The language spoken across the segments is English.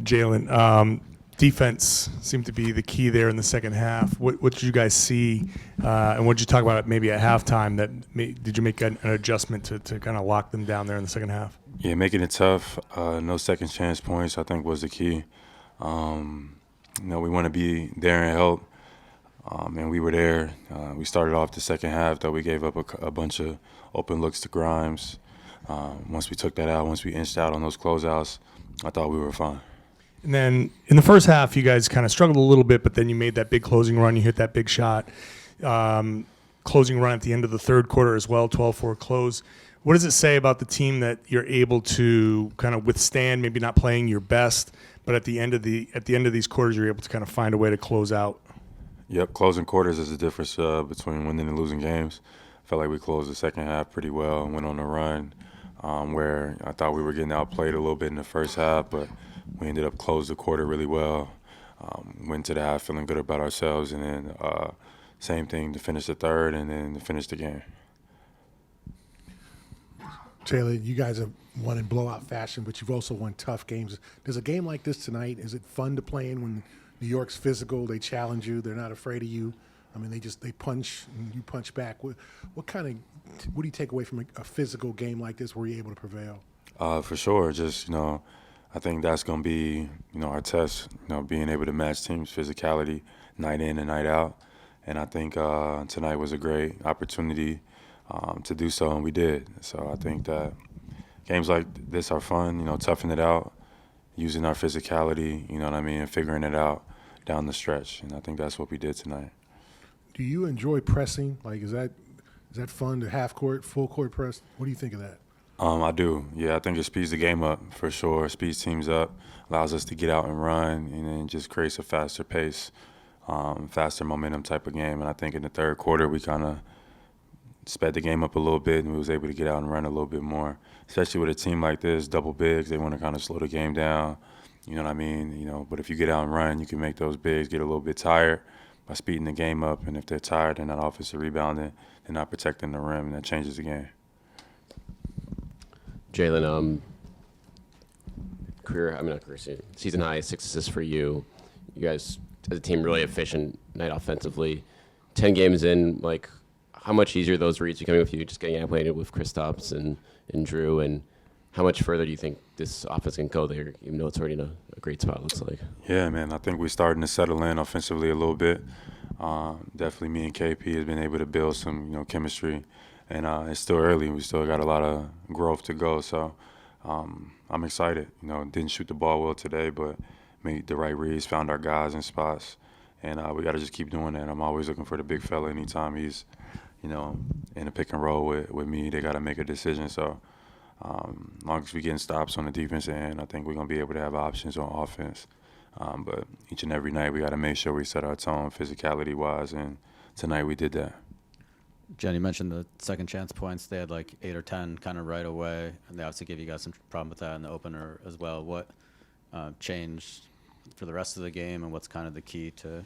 Jaylen, defense seemed to be the key there in the second half. What did you guys see, and what did you talk about maybe at halftime? Did you make an adjustment to kind of lock them down there in the second half? Yeah, making it tough. No second chance points, I think, was the key. We want to be there and help, and we were there. We started off the second half, though we gave up a bunch of open looks to Grimes. Once we took that out, once we inched out on those closeouts, I thought we were fine. And then in the first half, you guys kind of struggled a little bit, but then you made that big closing run. You hit that big shot. Closing run at the end of the third quarter as well, 12-4 close. What does it say about the team that you're able to kind of withstand, maybe not playing your best, but at the end of these quarters, you're able to kind of find a way to close out? Yep, closing quarters is the difference between winning and losing games. I felt like we closed the second half pretty well and went on a run where I thought we were getting outplayed a little bit in the first half, but we ended up closing the quarter really well. Went to the half feeling good about ourselves, and then same thing to finish the third and then to finish the game. Jaylen, you guys have won in blowout fashion, but you've also won tough games. Does a game like this tonight, is it fun to play in when New York's physical, they challenge you, they're not afraid of you? I mean, they punch and you punch back. What do you take away from a physical game like this where you're able to prevail? For sure, just, I think that's going to be, our test, being able to match teams' physicality night in and night out. And I think tonight was a great opportunity to do so, and we did. So I think that games like this are fun, toughing it out, using our physicality, and figuring it out down the stretch. And I think that's what we did tonight. Do you enjoy pressing? Like, is that fun to half court, full court press? What do you think of that? I do. Yeah, I think it speeds the game up for sure. Speeds teams up, allows us to get out and run, and then just creates a faster pace, faster momentum type of game. And I think in the third quarter we kind of sped the game up a little bit, and we was able to get out and run a little bit more. Especially with a team like this, double bigs, they want to kind of slow the game down. You know what I mean? But if you get out and run, you can make those bigs get a little bit tired by speeding the game up. And if they're tired, they're not offensive rebounding, they're not protecting the rim, and that changes the game. Jaylen, season high 6 assists for you. You guys, as a team, really efficient night offensively. 10 games in, how much easier those reads are coming with you, just getting acquainted with Kristaps and Drew, and how much further do you think this offense can go there, even though it's already in a great spot, looks like? Yeah, man, I think we're starting to settle in offensively a little bit. Definitely me and KP has been able to build some, chemistry. And it's still early. We still got a lot of growth to go. So I'm excited. Didn't shoot the ball well today, but made the right reads, found our guys in spots. And we got to just keep doing that. I'm always looking for the big fella anytime he's, in a pick and roll with me. They got to make a decision. So as long as we getting stops on the defensive end, I think we're going to be able to have options on offense. But each and every night we got to make sure we set our tone physicality-wise. And tonight we did that. Jen, you mentioned the second chance points. They had 8 or 10 kind of right away, and they obviously gave you guys some problem with that in the opener as well. What changed for the rest of the game, and what's kind of the key to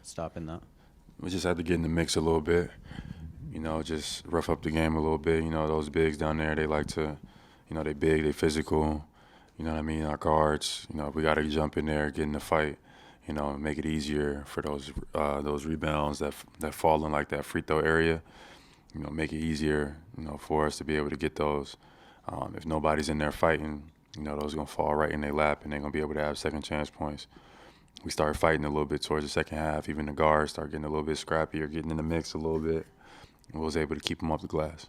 stopping that? We just had to get in the mix a little bit, just rough up the game a little bit. Those bigs down there, they like to, they big, they physical. Our guards, if we got to jump in there, get in the fight, make it easier for those rebounds that fall in that free throw area. Make it easier, for us to be able to get those. If nobody's in there fighting, those are going to fall right in their lap, and they're going to be able to have second chance points. We started fighting a little bit towards the second half. Even the guards started getting a little bit scrappier, getting in the mix a little bit. And we was able to keep them off the glass.